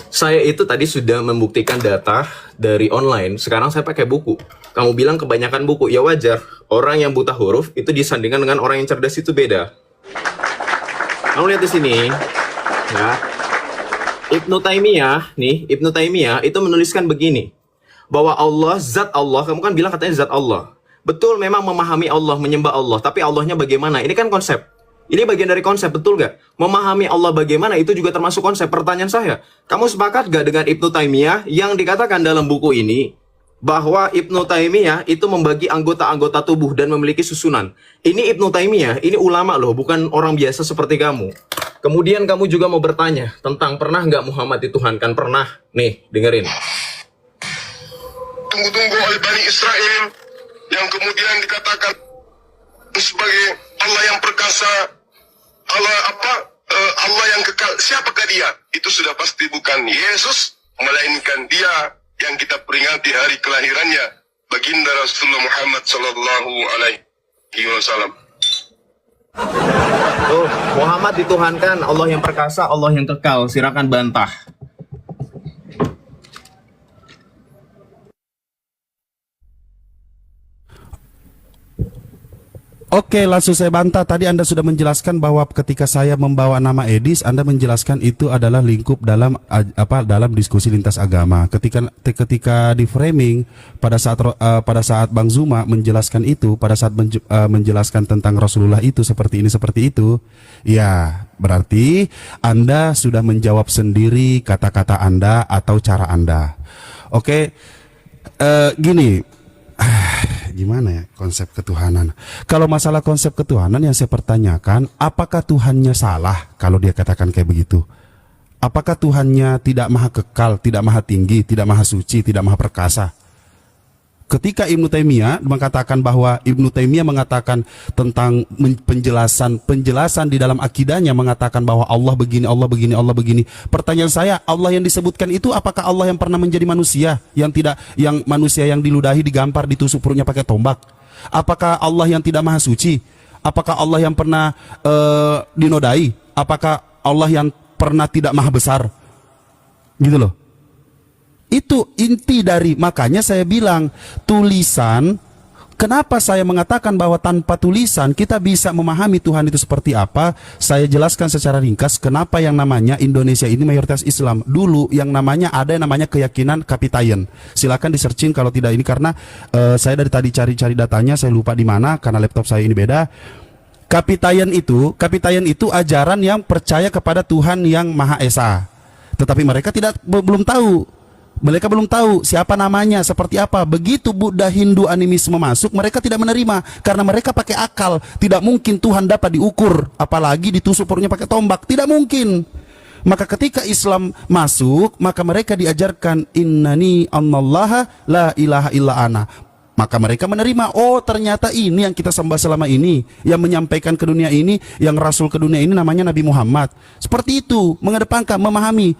Saya itu tadi sudah membuktikan data dari online. Sekarang saya pakai buku. Kamu bilang kebanyakan buku. Ya wajar. Orang yang buta huruf itu disandingkan dengan orang yang cerdas itu beda. Kamu lihat di sini. Ya. Ibnu Taimiyah itu menuliskan begini. Bahwa Allah, zat Allah. Kamu kan bilang katanya zat Allah. Betul, memang memahami Allah, menyembah Allah. Tapi Allahnya bagaimana? Ini kan konsep. Ini bagian dari konsep, betul gak? Memahami Allah bagaimana, itu juga termasuk konsep. Pertanyaan saya, kamu sepakat gak dengan Ibnu Taimiyah yang dikatakan dalam buku ini, bahwa Ibnu Taimiyah itu membagi anggota-anggota tubuh dan memiliki susunan. Ini Ibnu Taimiyah, ini ulama loh, bukan orang biasa seperti kamu. Kemudian kamu juga mau bertanya tentang pernah gak Muhammad dituhankan? Pernah. Nih, dengerin. Tunggu-tunggu oleh Bani Israel, yang kemudian dikatakan sebagai Allah yang perkasa, Allah yang kekal. Siapakah dia? Itu sudah pasti bukan Yesus, melainkan dia yang kita peringati hari kelahirannya, baginda Rasulullah Muhammad sallallahu alaihi wasallam. Oh, Muhammad dituhankan, Allah yang perkasa, Allah yang kekal. Silakan bantah. Oke, langsung saya bantah. Tadi Anda sudah menjelaskan bahwa ketika saya membawa nama Edis, Anda menjelaskan itu adalah lingkup dalam dalam diskusi lintas agama. Ketika di framing pada saat Bang Zuma menjelaskan itu, pada saat menjelaskan tentang Rasulullah itu seperti ini seperti itu, ya berarti Anda sudah menjawab sendiri kata-kata Anda atau cara Anda. Oke, gini. Gimana ya konsep ketuhanan? Kalau masalah konsep ketuhanan yang saya pertanyakan, apakah Tuhannya salah kalau dia katakan kayak begitu? Apakah Tuhannya tidak maha kekal, tidak maha tinggi, tidak maha suci, tidak maha perkasa? Ketika Ibnu Taimiyah mengatakan bahwa Ibnu Taimiyah mengatakan tentang penjelasan di dalam akidahnya mengatakan bahwa Allah begini, Allah begini, Allah begini. Pertanyaan saya, Allah yang disebutkan itu apakah Allah yang pernah menjadi manusia yang manusia yang diludahi, digampar, ditusuk perutnya pakai tombak? Apakah Allah yang tidak maha suci? Apakah Allah yang pernah dinodai? Apakah Allah yang pernah tidak maha besar? Gitu loh. Itu inti dari, makanya saya bilang tulisan, kenapa saya mengatakan bahwa tanpa tulisan kita bisa memahami Tuhan itu seperti apa. Saya jelaskan secara ringkas kenapa yang namanya Indonesia ini mayoritas Islam. Dulu yang namanya ada yang namanya keyakinan Kapitayan. Silakan di searching kalau tidak ini, karena saya dari tadi cari-cari datanya, saya lupa di mana karena laptop saya ini beda. Kapitayan itu ajaran yang percaya kepada Tuhan yang Maha Esa. Tetapi mereka belum tahu. Mereka belum tahu siapa namanya, seperti apa. Begitu Buddha, Hindu, animisme masuk, mereka tidak menerima karena mereka pakai akal. Tidak mungkin Tuhan dapat diukur, apalagi ditusuk perutnya pakai tombak. Tidak mungkin. Maka ketika Islam masuk, maka mereka diajarkan innani anallaha la ilaha illa ana. Maka mereka menerima, oh ternyata ini yang kita sembah selama ini, yang menyampaikan ke dunia ini, yang rasul ke dunia ini namanya Nabi Muhammad. Seperti itu, mengedepankan, memahami.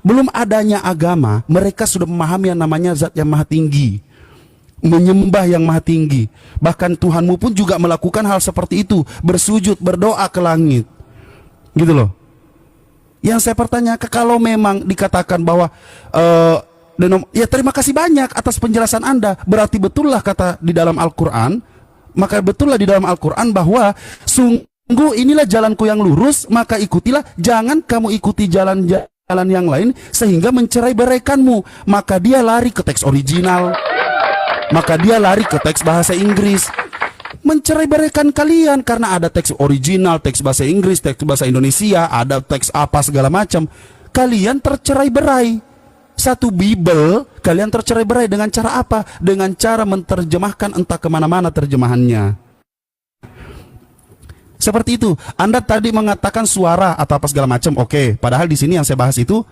Belum adanya agama, mereka sudah memahami yang namanya zat yang maha tinggi, menyembah yang maha tinggi. Bahkan Tuhanmu pun juga melakukan hal seperti itu, bersujud, berdoa ke langit. Gitu loh. Yang saya pertanyakan, kalau memang dikatakan bahwa ya terima kasih banyak atas penjelasan Anda, berarti betullah kata di dalam Al-Quran, maka betullah di dalam Al-Quran bahwa Sungguh inilah jalanku yang lurus, maka ikutilah. Jangan kamu ikuti jalan yang lain sehingga mencerai-beraikanmu. Maka dia lari ke teks original, maka dia lari ke teks bahasa Inggris, mencerai-beraikan kalian karena ada teks original, teks bahasa Inggris, teks bahasa Indonesia, ada teks apa segala macam. Kalian tercerai-berai. Satu Bible, kalian tercerai-berai dengan cara apa? Dengan cara menerjemahkan entah kemana-mana terjemahannya. Seperti itu. Anda tadi mengatakan suara atau apa segala macam. Oke, padahal di sini yang saya bahas itu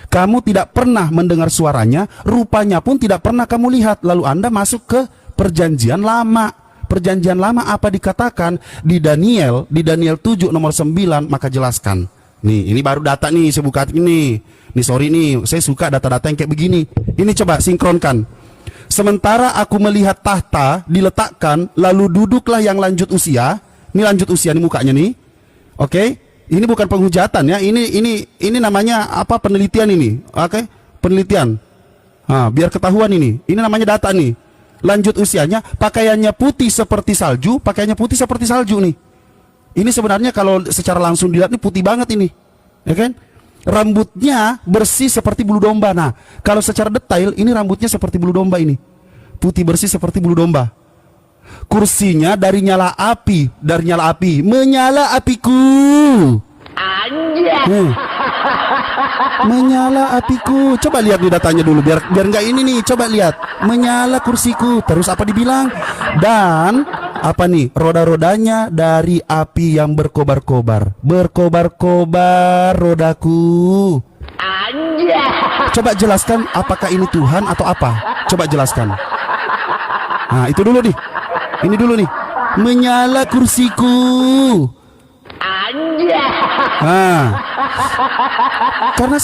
kamu tidak pernah mendengar suaranya, rupanya pun tidak pernah kamu lihat. Lalu Anda masuk ke perjanjian lama. Perjanjian lama apa dikatakan di Daniel 7 nomor 9, maka jelaskan. Nih, ini baru data nih, saya buka ini. Nih sorry nih, saya suka data-data yang kayak begini. Ini coba sinkronkan. Sementara aku melihat tahta diletakkan, lalu duduklah yang lanjut usia. Ini lanjut usia nih mukanya nih. Oke. Ini bukan penghujatan ya. Ini namanya apa? Penelitian ini. Oke. Penelitian. Nah, biar ketahuan ini. Ini namanya data nih. Lanjut usianya, pakaiannya putih seperti salju, nih. Ini sebenarnya kalau secara langsung dilihat ini putih banget ini. Ya kan? Rambutnya bersih seperti bulu domba. Nah, kalau secara detail ini rambutnya seperti bulu domba ini. Putih bersih seperti bulu domba. Kursinya dari nyala api, menyala apiku. Anjay. Menyala apiku. Coba lihat nih datanya dulu biar nggak ini nih. Coba lihat. Menyala kursiku. Terus apa dibilang? Dan apa nih? Roda-rodanya dari api yang berkobar-kobar. Berkobar-kobar rodaku. Anjay. Coba jelaskan apakah ini Tuhan atau apa? Coba jelaskan. Nah, itu dulu nih. Ini dulu nih. Menyala kursiku. Anjay. Nah, karena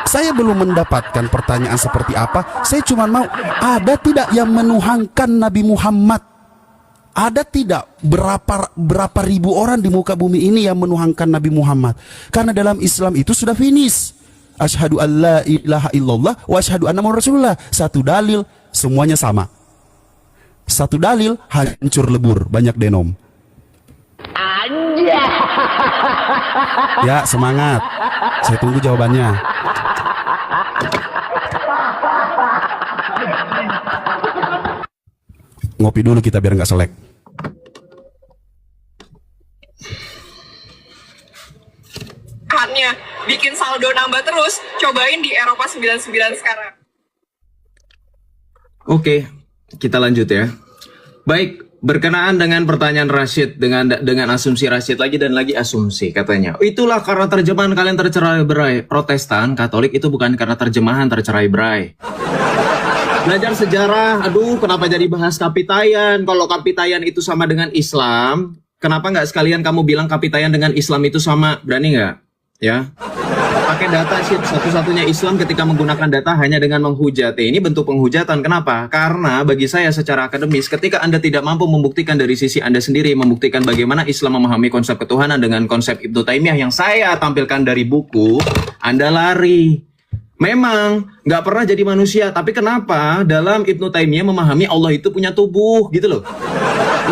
saya belum mendapatkan pertanyaan seperti apa. Saya cuma mau, ada tidak yang menuhankan Nabi Muhammad? Ada tidak berapa ribu orang di muka bumi ini yang menuhankan Nabi Muhammad? Karena dalam Islam itu sudah finish. Asyhadu an la ilaha illallah wa asyhadu anna Muhammadar Rasulullah. Satu dalil, semuanya sama. Satu dalil, hancur lebur, banyak denom. Anjay. Ya, semangat. Saya tunggu jawabannya. Ngopi dulu kita biar nggak selek. Hanya bikin saldo nambah terus, cobain di Eropa 99 sekarang. Oke, kita lanjut ya. Baik, berkenaan dengan pertanyaan Rashid, dengan asumsi Rashid lagi dan lagi asumsi katanya. Itulah karena terjemahan kalian tercerai-berai. Protestan, Katolik itu bukan karena terjemahan tercerai-berai. Belajar sejarah, aduh kenapa jadi bahas kapitayan? Kalau kapitayan itu sama dengan Islam, kenapa nggak sekalian kamu bilang kapitayan dengan Islam itu sama? Berani nggak? Ya. Pakai data sih, satu-satunya Islam ketika menggunakan data hanya dengan menghujat. Ini bentuk penghujatan. Kenapa? Karena bagi saya secara akademis, ketika Anda tidak mampu membuktikan dari sisi Anda sendiri, membuktikan bagaimana Islam memahami konsep ketuhanan dengan konsep Ibnu Taimiyah yang saya tampilkan dari buku, Anda lari. Memang nggak pernah jadi manusia, tapi kenapa dalam Ibnu Taimiyah memahami Allah itu punya tubuh, gitu loh.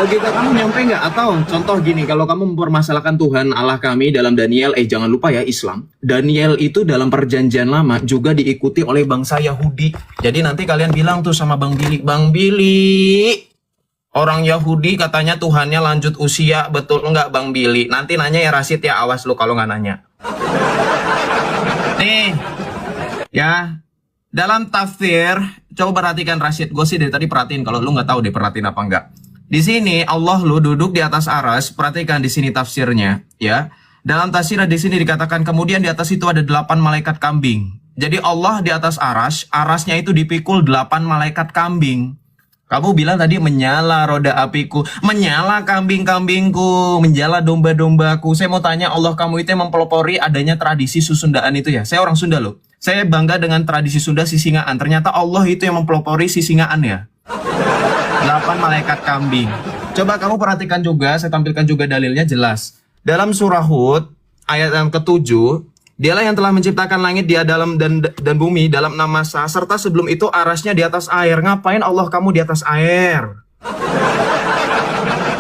Logika kamu nyampe nggak? Atau contoh gini, kalau kamu mempermasalahkan Tuhan Allah kami dalam Daniel, jangan lupa ya Islam. Daniel itu dalam perjanjian lama juga diikuti oleh bangsa Yahudi. Jadi nanti kalian bilang tuh sama Bang Billy, orang Yahudi katanya Tuhannya lanjut usia, betul nggak Bang Billy? Nanti nanya ya Rashid ya, awas lu kalau nggak nanya. Nih, ya dalam tafsir, coba perhatikan Rashid. Gue sih dari tadi perhatiin, kalau lu nggak tahu deh perhatiin apa enggak. Di sini Allah lu duduk di atas aras. Perhatikan di sini tafsirnya, ya. Dalam tafsir di sini dikatakan kemudian di atas itu ada 8 malaikat kambing. Jadi Allah di atas aras, arasnya itu dipikul 8 malaikat kambing. Kamu bilang tadi menyala roda apiku, menyala kambing-kambingku, menyala domba-dombaku. Saya mau tanya, Allah kamu itu yang mempelopori adanya tradisi susundaan itu ya? Saya orang Sunda loh. Saya bangga dengan tradisi Sunda sisingaan. Ternyata Allah itu yang mempelopori sisingaan ya. 8 malaikat kambing. Coba kamu perhatikan juga, saya tampilkan juga dalilnya jelas. Dalam surah Hud, ayat yang ke-7, dialah yang telah menciptakan langit dia dalam dan bumi dalam 6 masa, serta sebelum itu arasnya di atas air. Ngapain Allah kamu di atas air?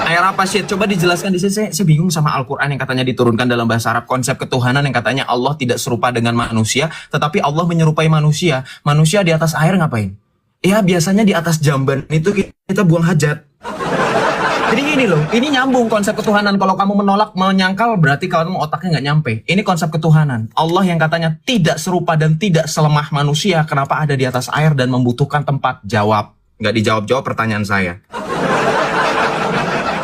Ayat Kayak apa sih? Coba dijelaskan di sini. Saya bingung sama Al-Quran yang katanya diturunkan dalam bahasa Arab. Konsep ketuhanan yang katanya Allah tidak serupa dengan manusia, tetapi Allah menyerupai manusia. Manusia di atas air ngapain? Ya biasanya di atas jamban itu kita buang hajat. Jadi gini loh, ini nyambung konsep ketuhanan. Kalau kamu menolak, menyangkal, berarti kamu otaknya nggak nyampe. Ini konsep ketuhanan. Allah yang katanya tidak serupa dan tidak selemah manusia, kenapa ada di atas air dan membutuhkan tempat? Jawab. Nggak dijawab-jawab pertanyaan saya.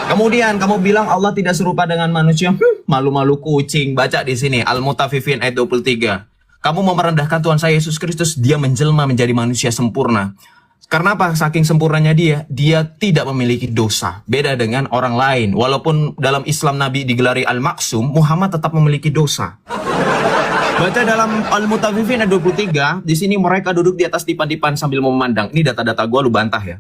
Kemudian kamu bilang Allah tidak serupa dengan manusia. Malu-malu kucing. Baca di sini Al-Mutaffifin ayat 23. Kamu mau merendahkan Tuhan saya Yesus Kristus, dia menjelma menjadi manusia sempurna. Karena apa? Saking sempurnanya dia tidak memiliki dosa. Beda dengan orang lain. Walaupun dalam Islam Nabi digelari Al-Maksum, Muhammad tetap memiliki dosa. Baca dalam Al-Mutaffifin ayat 23, di sini mereka duduk di atas dipan-dipan sambil memandang. Ini data-data gua, lu bantah ya.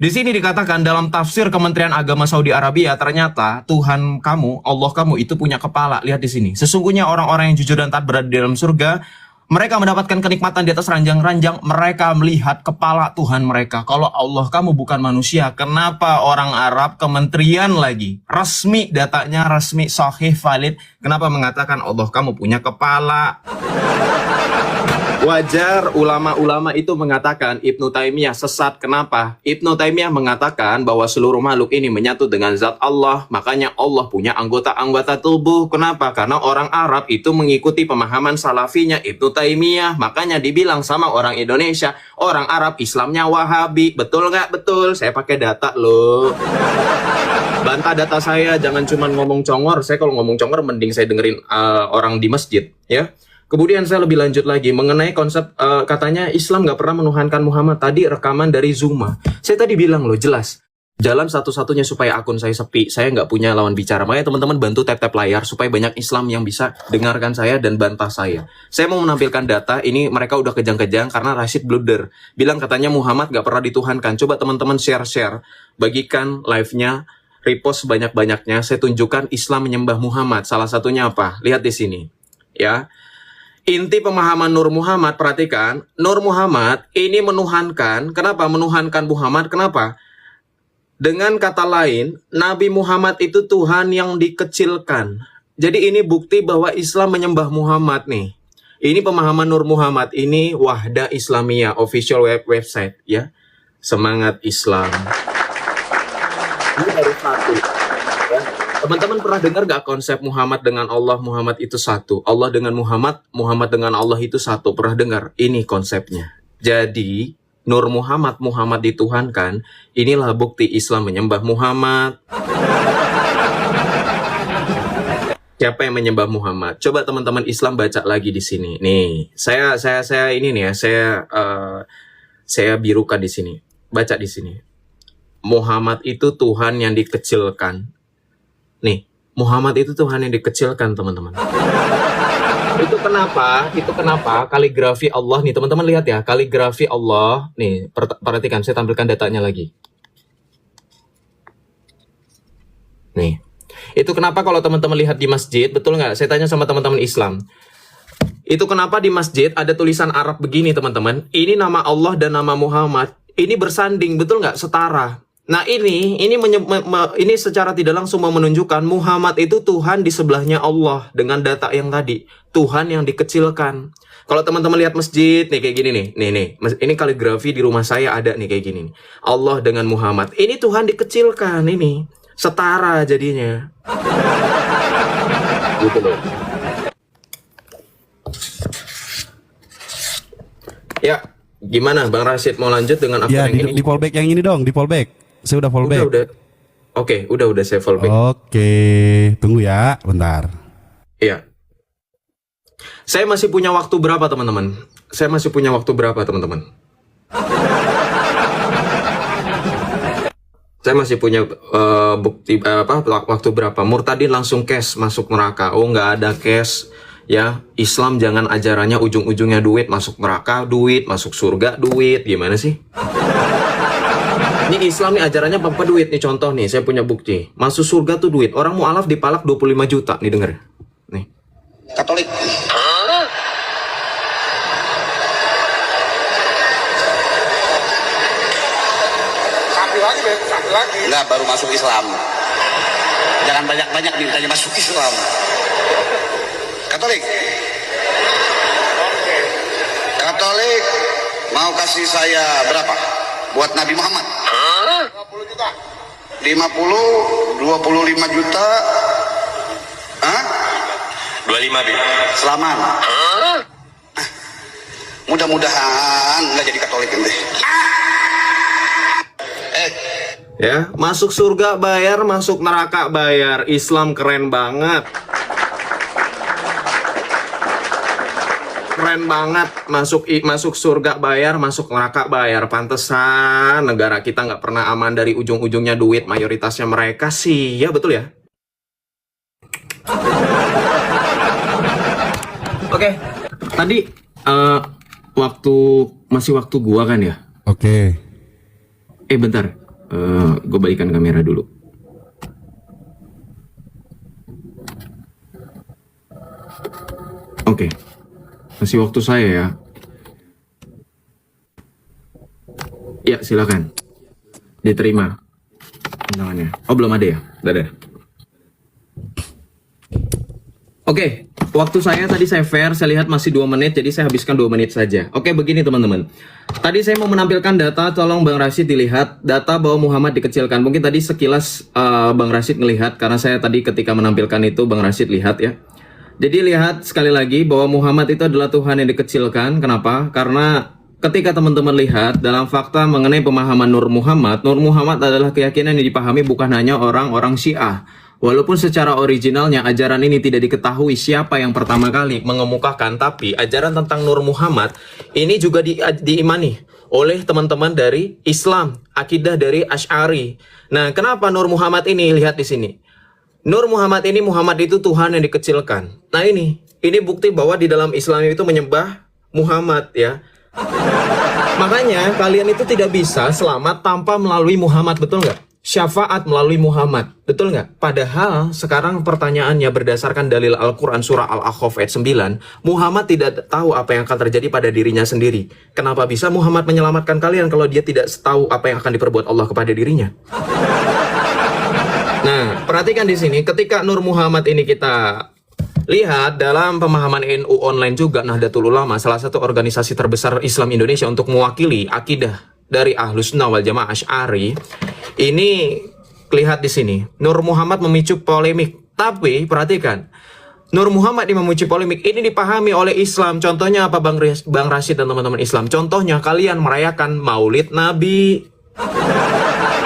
Di sini dikatakan dalam tafsir Kementerian Agama Saudi Arabia, ternyata Tuhan kamu, Allah kamu itu punya kepala. Lihat di sini. Sesungguhnya orang-orang yang jujur dan taat berada di dalam surga, mereka mendapatkan kenikmatan di atas ranjang-ranjang. Mereka melihat kepala Tuhan mereka. Kalau Allah kamu bukan manusia, kenapa orang Arab kementerian lagi? Resmi, datanya resmi, sahih, valid. Kenapa mengatakan Allah kamu punya kepala? Wajar ulama-ulama itu mengatakan Ibnu Taimiyah sesat. Kenapa? Ibnu Taimiyah mengatakan bahwa seluruh makhluk ini menyatu dengan zat Allah. Makanya Allah punya anggota-anggota tubuh. Kenapa? Karena orang Arab itu mengikuti pemahaman salafinya Ibnu Taimiyah. Makanya dibilang sama orang Indonesia, orang Arab Islamnya Wahabi. Betul nggak? Betul. Saya pakai data loh. Bantah data saya, jangan cuma ngomong congor. Saya kalau ngomong congor mending saya dengerin orang di masjid, ya. Kemudian saya lebih lanjut lagi mengenai konsep katanya Islam nggak pernah menuhankan Muhammad. Tadi rekaman dari Zuma. Saya tadi bilang loh jelas. Jalan satu-satunya supaya akun saya sepi. Saya nggak punya lawan bicara. Makanya teman-teman bantu tap-tap layar supaya banyak Islam yang bisa dengarkan saya dan bantah saya. Saya mau menampilkan data. Ini mereka udah kejang-kejang karena Rashid blunder. Bilang katanya Muhammad nggak pernah dituhankan. Coba teman-teman share-share. Bagikan live-nya. Repost sebanyak-banyaknya. Saya tunjukkan Islam menyembah Muhammad. Salah satunya apa? Lihat di sini. Ya. Inti pemahaman Nur Muhammad, perhatikan, Nur Muhammad ini menuhankan. Kenapa menuhankan Muhammad? Kenapa? Dengan kata lain, Nabi Muhammad itu Tuhan yang dikecilkan. Jadi ini bukti bahwa Islam menyembah Muhammad nih. Ini pemahaman Nur Muhammad, ini Wahda Islamiyah, official website ya. Semangat Islam. Ini baru satu. Ya. Teman-teman pernah dengar gak konsep Muhammad dengan Allah, Muhammad itu satu. Allah dengan Muhammad, Muhammad dengan Allah itu satu. Pernah dengar? Ini konsepnya. Jadi, Nur Muhammad, Muhammad dituhankan. Inilah bukti Islam menyembah Muhammad. Siapa yang menyembah Muhammad? Coba teman-teman Islam baca lagi di sini. Nih, saya ini nih ya, saya birukan di sini. Baca di sini. Muhammad itu Tuhan yang dikecilkan. Nih, Muhammad itu Tuhan yang dikecilkan, teman-teman. Itu kenapa? Itu kenapa? Kaligrafi Allah nih, teman-teman lihat ya, kaligrafi Allah. Nih, perhatikan, saya tampilkan datanya lagi. Nih, itu kenapa kalau teman-teman lihat di masjid, betul nggak? Saya tanya sama teman-teman Islam. Itu kenapa di masjid ada tulisan Arab begini, teman-teman. Ini nama Allah dan nama Muhammad. Ini bersanding, betul nggak? Setara. Nah ini secara tidak langsung menunjukkan Muhammad itu Tuhan di sebelahnya Allah dengan data yang tadi. Tuhan yang dikecilkan. Kalau teman-teman lihat masjid, nih kayak gini nih. Nih. Ini kaligrafi di rumah saya ada nih kayak gini nih. Allah dengan Muhammad. Ini Tuhan dikecilkan ini. Setara jadinya. Gitu loh. Ya, gimana Bang Rashid mau lanjut dengan apa yang ini? Di fallback yang ini dong, di fallback. Saya udah fallback. Udah saya fallback. Oke, tunggu ya, bentar. Iya. Saya masih punya waktu berapa, teman-teman? Saya masih punya bukti waktu berapa? Murtadin langsung cash masuk neraka. Oh, nggak ada cash. Ya, Islam jangan ajarannya ujung-ujungnya duit, masuk neraka duit, masuk surga duit. Gimana sih? Ini Islam nih ajarannya apa duit nih, contoh nih, saya punya bukti. Masuk surga tuh duit. Orang mu'alaf dipalak 25 juta nih, denger. Nih. Katolik. Sampai lagi. Enggak, baru masuk Islam. Jangan banyak-banyak mintanya masuk Islam. Katolik. Katolik mau kasih saya berapa? Buat Nabi Muhammad? 50 juta. 50, 25 juta. Hah? 25 Bi. Selamat. Mudah-mudahan nggak jadi Katolik ente. Ya, masuk surga bayar, masuk neraka bayar. Islam keren banget. Keren banget. Masuk surga bayar, masuk neraka bayar. Pantesan negara kita nggak pernah aman dari ujung-ujungnya duit. Mayoritasnya mereka sih, ya betul ya. Oke, tadi masih waktu gua kan ya? Oke. Bentar. Gue balikan kamera dulu. Oke. Masih waktu saya ya. Ya, silakan. Diterima undangannya. Oh, belum ada ya? Udah ada. Oke, waktu saya tadi saya fair, saya lihat masih 2 menit, jadi saya habiskan 2 menit saja. Oke, begini teman-teman. Tadi saya mau menampilkan data, tolong Bang Rashid dilihat, data bahwa Muhammad dikecilkan. Mungkin tadi sekilas Bang Rashid ngelihat, karena saya tadi ketika menampilkan itu Bang Rashid lihat ya. Jadi lihat sekali lagi bahwa Muhammad itu adalah Tuhan yang dikecilkan. Kenapa? Karena ketika teman-teman lihat dalam fakta mengenai pemahaman Nur Muhammad adalah keyakinan yang dipahami bukan hanya orang-orang Syiah. Walaupun secara originalnya ajaran ini tidak diketahui siapa yang pertama kali mengemukakan, tapi ajaran tentang Nur Muhammad ini juga diimani oleh teman-teman dari Islam, akidah dari Asy'ari. Nah, kenapa Nur Muhammad ini? Lihat di sini. Nur Muhammad ini, Muhammad itu Tuhan yang dikecilkan. Nah ini bukti bahwa di dalam Islam itu menyembah Muhammad ya. Makanya kalian itu tidak bisa selamat tanpa melalui Muhammad, betul nggak? Syafaat melalui Muhammad, betul nggak? Padahal sekarang pertanyaannya berdasarkan dalil Al-Quran surah Al-Ahqaf ayat 9, Muhammad tidak tahu apa yang akan terjadi pada dirinya sendiri. Kenapa bisa Muhammad menyelamatkan kalian kalau dia tidak tahu apa yang akan diperbuat Allah kepada dirinya? Nah, perhatikan di sini, ketika Nur Muhammad ini kita lihat dalam pemahaman NU online juga, Nahdlatul Ulama, salah satu organisasi terbesar Islam Indonesia untuk mewakili akidah dari Ahlus Sunnah wal Jamaah Asy'ari. Ini lihat di sini, Nur Muhammad memicu polemik. Tapi perhatikan, Nur Muhammad yang memicu polemik ini dipahami oleh Islam. Contohnya apa Bang Rashid dan teman-teman Islam? Contohnya kalian merayakan Maulid Nabi.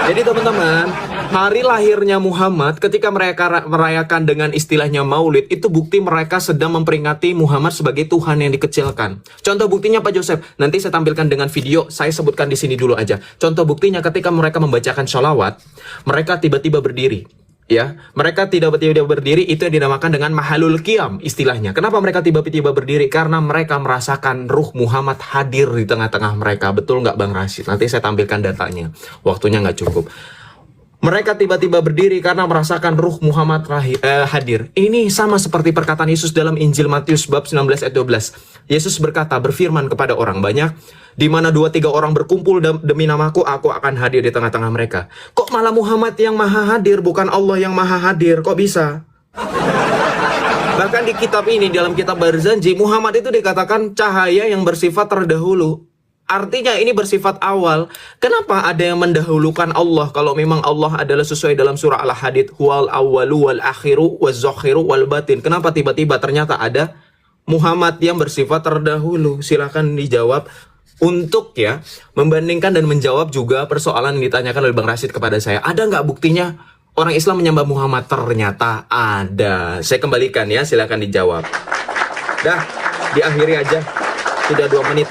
Jadi teman-teman, hari lahirnya Muhammad ketika mereka merayakan dengan istilahnya Maulid, itu bukti mereka sedang memperingati Muhammad sebagai Tuhan yang dikecilkan. Contoh buktinya Pak Joseph, nanti saya tampilkan dengan video, saya sebutkan di sini dulu aja. Contoh buktinya ketika mereka membacakan sholawat, mereka tiba-tiba berdiri. Ya, mereka tiba-tiba berdiri, itu yang dinamakan dengan mahalul qiyam istilahnya. Kenapa mereka tiba-tiba berdiri? Karena mereka merasakan ruh Muhammad hadir di tengah-tengah mereka. Betul nggak Bang Rashid? Nanti saya tampilkan datanya. Waktunya nggak cukup. Mereka tiba-tiba berdiri karena merasakan ruh Muhammad hadir. Ini sama seperti perkataan Yesus dalam Injil Matius bab 19 ayat 12. Yesus berkata, berfirman kepada orang banyak, di mana 2-3 orang berkumpul demi namaku, aku akan hadir di tengah-tengah mereka. Kok malah Muhammad yang maha hadir, bukan Allah yang maha hadir? Kok bisa? Bahkan di kitab ini, dalam kitab Barzanji, Muhammad itu dikatakan cahaya yang bersifat terdahulu. Artinya ini bersifat awal. Kenapa ada yang mendahulukan Allah kalau memang Allah adalah sesuai dalam surah Al-Hadid, huwal awwalu wal akhiru waz zakhiru wal batin? Kenapa tiba-tiba ternyata ada Muhammad yang bersifat terdahulu? Silahkan dijawab untuk ya membandingkan dan menjawab juga persoalan yang ditanyakan oleh Bang Rashid kepada saya. Ada nggak buktinya orang Islam menyembah Muhammad? Ternyata ada. Saya kembalikan ya, silahkan dijawab. Dah, diakhiri aja. Sudah 2 menit.